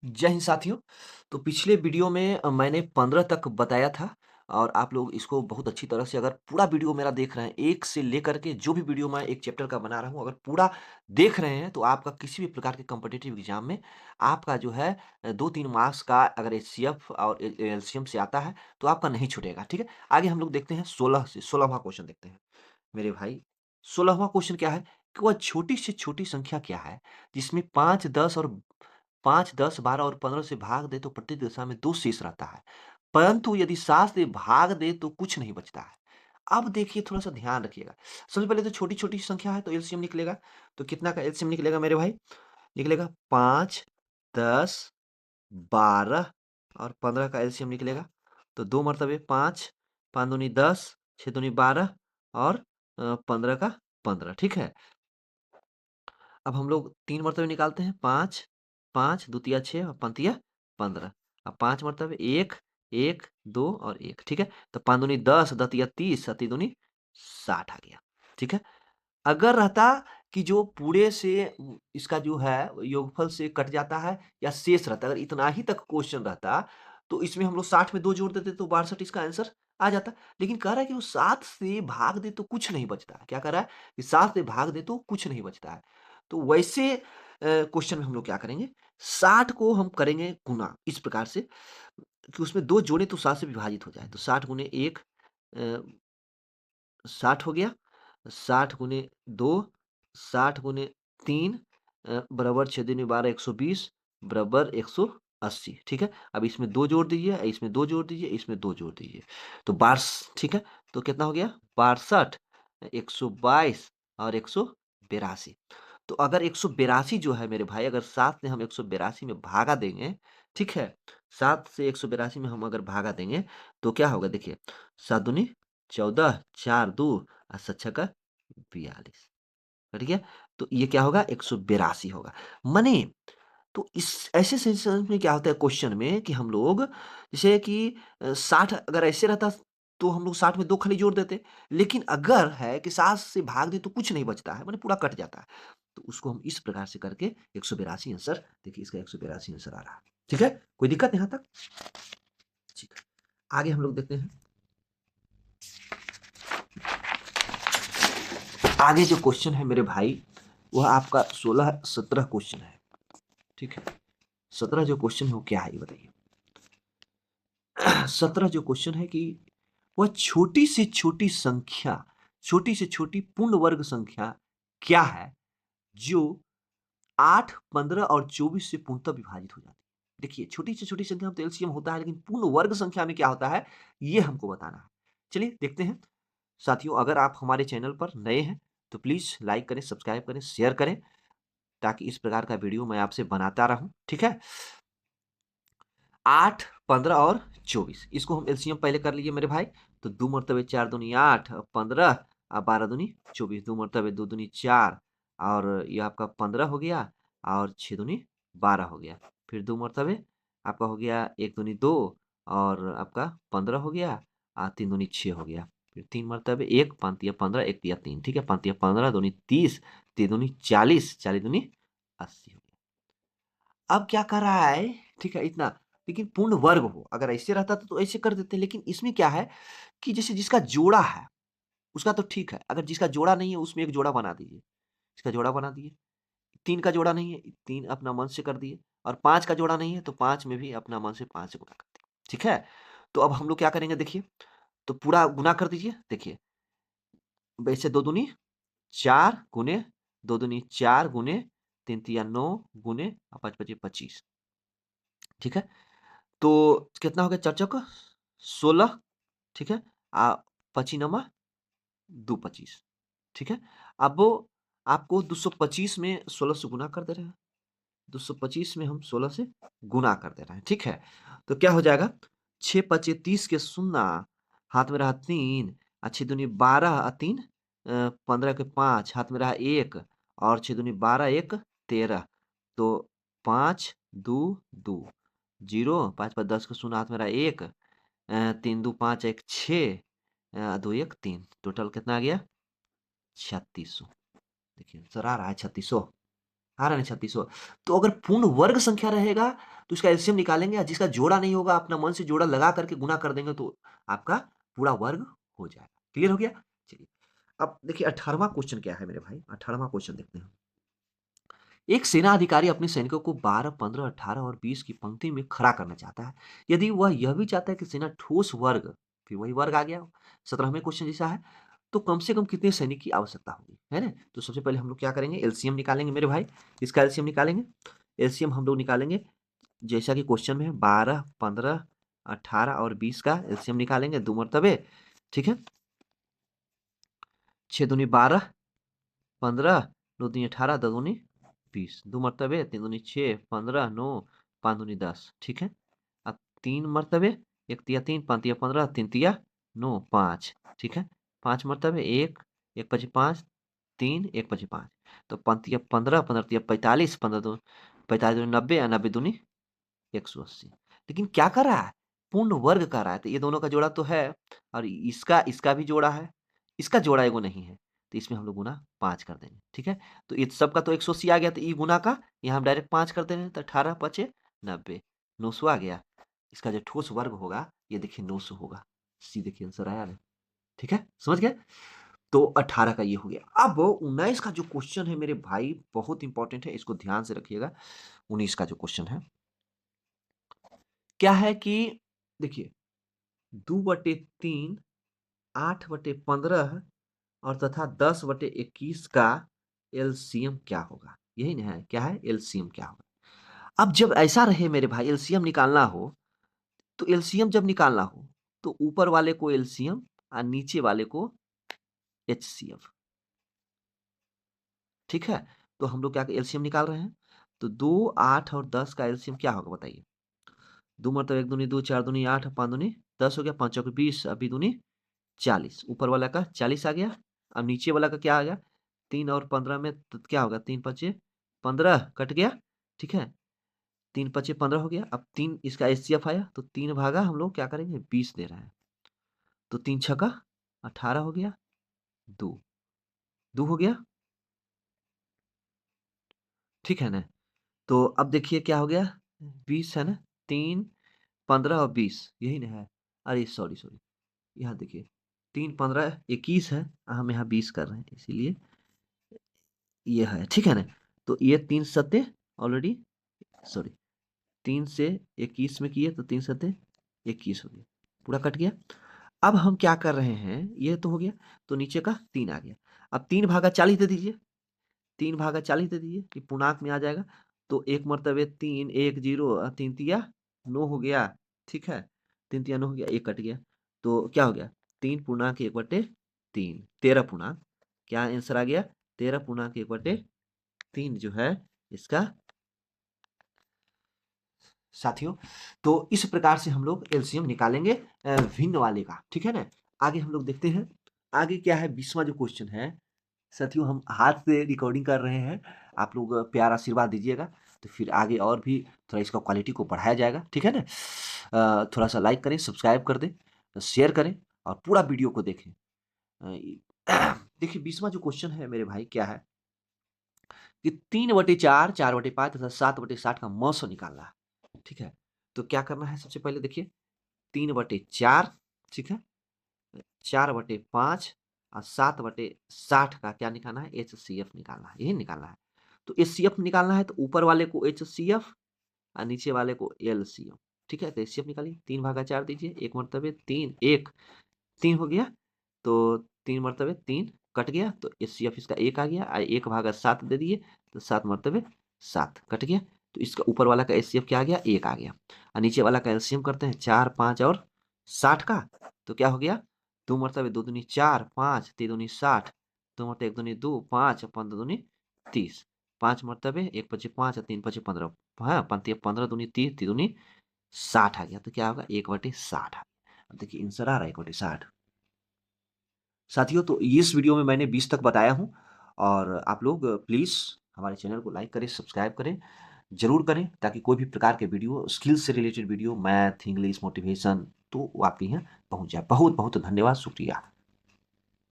जय हिंद साथियों। तो पिछले वीडियो में मैंने 15 तक बताया था और आप लोग इसको बहुत अच्छी तरह से अगर पूरा वीडियो मेरा देख रहे हैं, एक से लेकर के जो भी वीडियो मैं एक चैप्टर का बना रहा हूँ, अगर पूरा देख रहे हैं, तो आपका किसी भी प्रकार के कॉम्पिटिटिव एग्ज़ाम में आपका जो है 2-3 मार्क्स का अगर एचसीएफ और एलसीएम से आता है, तो आपका नहीं छूटेगा, ठीक है? आगे हम लोग देखते हैं 16 से 16वाँ क्वेश्चन देखते हैं। मेरे भाई 16वाँ क्वेश्चन क्या है कि वह छोटी से छोटी संख्या क्या है, जिसमें 5, 10, 12 और 15 से भाग दे तो प्रत्येक दिशा में 2 शेष रहता है। परंतु यदि 7 से भाग दे तो कुछ नहीं बचता है। अब देखिए थोड़ा-सा ध्यान रखिएगा। सबसे पहले तो छोटी-छोटी संख्या है तो एलसीएम निकलेगा। तो कितना का एलसीएम निकलेगा मेरे भाई? निकलेगा 5, 10, 12 और 15 का एलसीएम निकलेगा। तो 2 मर्तबे 5, 5 दूनी 10, 6 दूनी 12 और 15 का 15 ठीक है? अब हम लोग 3 मर्तबे निकालते हैं 5, 5 दूतिया 6 और पंतिया 15। अब 5 मर्तबे 1, 1, 2 और 1 ठीक है? तो 5 दूनी 10, दतिया 30, सती दूनी 60 आ गया। ठीक है? अगर रहता कि जो पूरे से इसका जो है योगफल से कट जाता है या शेष रहता, अगर इतना ही तक क्वेश्चन रहता, तो इसमें हम लोग 60 में 2 जोड़ देते तो 62 इसका आंसर आ जाता। लेकिन कह रहा है कि वो 7 से भाग दे तो कुछ नहीं बचता है। क्या कह रहा है? कि 7 से भाग दे तो कुछ नहीं बचता है। तो वैसे क्वेश्चन में हम लोग क्या करेंगे? 60 को हम करेंगे गुना इस प्रकार से कि उसमें 2 जोड़े तो 7 से विभाजित हो जाए। तो 60 गुने 1 अ, 60 हो गया, 60 गुने 2, 60 गुने 3 बराबर 6 दूनी 12 120 बराबर 180 ठीक है? अब इसमें 2 जोड़ दीजिए, इसमें 2 जोड़ दीजिए, इसमें 2 जोड़ दीजिए। तो बारस ठीक है? तो कितना हो गया? 62 122 और 182 तो अगर 182 जो है मेरे भाई अगर 7 से हम 182 में भागा देंगे, ठीक है? 7 से 182 में हम अगर भागा देंगे, तो क्या होगा देखिए 7 दूनी 14, 4 2 और 7 छक्का 42 ठीक है? तो ये क्या होगा 182 होगा। माने तो इस ऐसे सेंस में क्या होता है क्वेश्चन में कि हम लोग जैसे कि 60 अगर ऐसे रहता तो हम लोग 60 में 2 खाली जोड़ देते। लेकिन अगर है कि 7 से भाग दें तो कुछ नहीं बचता है, माने पूरा कट जाता है। तो उसको हम इस प्रकार से करके 182 आंसर देखिए इसका 182 आंसर आ रहा है। ठीक है? कोई दिक्कत यहाँ तक? ठीक है। आगे हम लोग देखते हैं। आगे जो क्वेश्चन है मेरे भाई, वह आपका 16-17 क्वेश्चन है। ठीक है? 17 जो क्वेश्चन है वो क्या है ये बताइए? 17 जो क्वेश्चन है कि वह छोटी से छोटी संख्या, छोटी से छोटी पूर्ण वर्ग संख्या क्या है जो 8, 15 और 24 से पूर्णतः विभाजित हो जाती है? देखिए, छोटी से छोटी संख्या में तो एलसीएम होता है, लेकिन पूर्ण वर्ग संख्या में क्या होता है, ये हमको बताना है। चलिए देखते हैं। साथियों, अगर आप हमारे चैनल पर नए हैं, तो प्लीज़ लाइक करें, सब्सक्राइब करें, शेयर करें, ताकि इस प्रकार का वीडियो मैं आपसे बनाता रहूँ, ठीक है? 8, 15 और 24 इसको हम एलसीएम पहले कर लीजिए मेरे भाई। तो 2 मर्तबे 4 दूनी 8 और 15 और 12 दूनी 24 2 मर्तबे 2 दूनी 4 और ये आपका 15 हो गया और 6 दूनी 12 हो गया। फिर 2 मर्तबे आपका हो गया 1 दूनी 2 और आपका 15 हो गया 3 दूनी 6 हो गया। फिर 3 मर्तबे 1 5 तिया 15 1 तिया 3 ठीक है? 5 तिया 15 दूनी 30 3 दूनी 40 40 दूनी 80 हो गया। अब क्या कर रहा है, ठीक है इतना, लेकिन पूर्ण वर्ग हो, अगर ऐसे रहता तो ऐसे कर देते, लेकिन इसमें क्या है कि जैसे जिसका जोड़ा है, उसका तो ठीक है, अगर जिसका जोड़ा नहीं है उसमें एक जोड़ा बना दीजिए, इसका जोड़ा बना दिए, 3 का जोड़ा नहीं है, 3 अपना मन से कर दिए और 5 का जोड़ा नहीं है तो 5 में भी अपना मन से 5 से गुणा कर दिए, ठीक है? तो अब हम लोग क्या करेंगे देखिए, तो पूरा गुणा कर दीजिए, देखिए, वैसे 2 दूनी 4 गुने 2 दूनी 4 गुने 3 तिया 9 गुने 5 पचे 25 ठीक है? तो कितना हो गया 4 चौक 16 ठीक है? पचीनमा 225 ठीक है? अब आपको 225 में 16 से गुना कर दे रहे हैं। 225 में हम 16 से गुना कर दे रहे हैं, ठीक है? तो क्या हो जाएगा 6 पचे 30 के शून्ना, हाथ में रहा 3 6 दूनी 12 3 15 के 5 हाथ में रहा 1 और 6 दूनी 12 1 13 तो 5 2 2 0 5 5 10 का शून्य हाथ में रहा 1 3 2 5 1 6 2 1 3 टोटल कितना आ गया 3600 देखिए आंसर आ रहा है 3600 आ रहा है ना 3600। तो अगर पूर्ण वर्ग संख्या रहेगा तो इसका एलसीएम निकालेंगे, और जिसका जोड़ा नहीं होगा अपना मन से जोड़ा लगा करके गुना कर देंगे तो आपका पूरा वर्ग हो जाएगा। क्लियर हो गया? चलिए, अब देखिए 18वां क्वेश्चन क्या है मेरे भाई, 18वां क्वेश्चन देखते हैं। एक सेना अधिकारी अपने सैनिकों को 12, 15, 18 और 20 की पंक्ति में खड़ा करना चाहता है। यदि वह यह भी चाहता है कि सेना ठोस वर्ग, फिर वही वर्ग आ गया 17वें क्वेश्चन जैसा है, तो कम से कम कितने सैनिक की आवश्यकता होगी, है ना? तो सबसे पहले हम लोग क्या करेंगे, एलसीएम निकालेंगे मेरे भाई। इसका एलसीएम निकालेंगे। एलसीएम हम लोग निकालेंगे जैसा कि क्वेश्चन में है, 12, 15, 18 और 20 का एलसीएम निकालेंगे 2 मरतबे, ठीक है? 6 दूनी 12, 15, 2 दूनी 18, 2 दूनी 20, 2 मरतबे, 3 दूनी 6, 15, 9, 5 दूनी 10, ठीक है? अब 3 मरतबे, 1 तिया 3, 5 तिया 15, 3 तिया 9, 5, ठीक है? 5 मरतबे, 1, 1 पची 5, 3, 1 पची 5, तो 5 तिया 15, 15 तिया 45, 15 दू 45 दूनी 90, 90 दूनी 180। लेकिन क्या कर रहा है? पूर्ण वर्ग कर रहा है, तो ये दोनों का जोड़ा तो है, और इसका इसका भी जोड़ा है, इसका जोड़ा एगो नहीं है, तो इसमें हम लोग गुना 5 कर देंगे, ठीक है? तो इस सब का तो 180 आ गया, तो ई गुना का यहाँ हम डायरेक्ट 5 कर दे रहे हैं, तो 18 पचे 90, 900 आ गया। इसका जो ठोस वर्ग होगा, ये देखिए 900 होगा। सी देखिए आंसर आया ना, ठीक है? समझ गए? तो 18 का ये हो गया। अब 19 का जो क्वेश्चन है मेरे भाई, बहुत इंपॉर्टेंट है, इसको ध्यान से रखिएगा। 19 का जो क्वेश्चन है, क्या है कि देखिए 2/3, 8/15 और तथा 10/21 का एलसीएम क्या होगा? यही ना है, क्या है? एलसीएम क्या होगा? अब जब ऐसा रहे मेरे भाई, एलसीएम निकालना हो, तो एलसीएम जब निकालना हो, तो ऊपर वाले को एलसीएम और नीचे वाले को एचसीएफ, ठीक है? तो हम लोग क्या एलसीएम निकाल रहे हैं, तो 2, 8 और 10 का एलसीएम क्या होगा बताइए? 2 मतलब 1 दूनी 2, 4 दूनी 8, 5 दूनी 10 हो गया, 5 चौके 20, अभी दूनी 40, ऊपर वाला का 40 आ गया। अब नीचे वाला का क्या आ गया? 3 और 15 में तो क्या होगा? 3 पचे 15 कट गया, ठीक है? 3 पचे 15 हो गया। अब 3 इसका एचसीएफ आया, तो 3 भागा हम लोग क्या करेंगे? 20 दे रहे हैं, तो 3 छक्का 18 हो गया, 2 2 हो गया, ठीक है ना? तो अब देखिए क्या हो गया? 20 है ना? 3, 15 और 20 यही ना है? अरे सॉरी, सॉरी, यहाँ देखिए 3, 15, 21 है, हम यहाँ 20 कर रहे हैं, इसीलिए ये है, ठीक है ना? तो ये 3 सत्ते ऑलरेडी, सॉरी, 3 से 21 में किए तो 3 सत्ते 21 हो गया, पूरा कट गया। अब हम क्या कर रहे हैं, ये तो हो गया, तो नीचे का 3 आ गया। अब 3 भागा 40 दे दीजिए, 3 भागा 40 दे दीजिए, कि पूर्णांक में आ जाएगा। तो 1 मरतबे 3, 1 0, 3 तिया 9 हो गया, ठीक है? 3 तिया 9 हो गया, 1 कट गया, तो क्या हो गया? 3 पूर्णांक 1/3, 13 पूर्णांक, क्या आंसर आ गया? 13 पूर्णांक 1/3 जो है इसका, साथियों। तो इस प्रकार से हम लोग एलसीएम निकालेंगे भिन्न वाले का, ठीक है ना? आगे हम लोग देखते हैं, आगे क्या है? 20वां जो क्वेश्चन है, साथियों हम हाथ से रिकॉर्डिंग कर रहे हैं, आप लोग प्यार आशीर्वाद दीजिएगा, तो फिर आगे और भी थोड़ा इसका क्वालिटी को बढ़ाया जाएगा, ठीक है ना? थोड़ा सा लाइक करें, सब्सक्राइब कर दें, शेयर करें और पूरा वीडियो को देखें। देखिए 20वां जो क्वेश्चन है मेरे भाई, क्या है कि 3/4, 4/5 तथा 7/60 का मौसम निकालना है, ठीक है? तो क्या करना है? सबसे पहले देखिए 3/4, ठीक है? 4/5 और 7/60 का क्या निकालना है? एचसीएफ निकालना है, यही निकालना है। तो एचसीएफ निकालना है, तो ऊपर वाले को एचसीएफ और नीचे वाले को एलसीएम, ठीक है? तो एचसीएफ निकालिए, 3 भागा 4 दीजिए, 1 मरतबे 3, 1 3 हो गया, तो 3 मरतबे 3 कट गया, तो एचसीएफ इसका 1 आ गया, 1 भागा 7 दे दिए, तो 7 मरतबे 7 कट गया, तो इसका ऊपर वाला का एचसीएफ क्या आ गया? 1 आ गया, और नीचे वाला का एलसीएम करते हैं, 4, 5 और 60 का, तो क्या हो गया? 2 मरतबे 2 दूनी 4, 5 3 दूनी 60, 2 मरतबे 1 दूनी 2, 5 और 5 दूनी 30, 5 मरतबे 1 पचे 5 और 3 पचे 15, हाँ 5 15 दूनी 30, 3 दूनी 60 आ गया, तो क्या होगा? 1/60 आ गया। अब देखिए आंसर आ रहा है 1/60। साथियों, तो इस वीडियो में मैंने 20 तक बताया हूँ, और आप लोग प्लीज़ हमारे चैनल को लाइक करें, सब्सक्राइब करें, ज़रूर करें, ताकि कोई भी प्रकार के वीडियो, स्किल से related video, math, English, motivation, तो वो आपके यहाँ पहुँच जाए। बहुत बहुत धन्यवाद, शुक्रिया।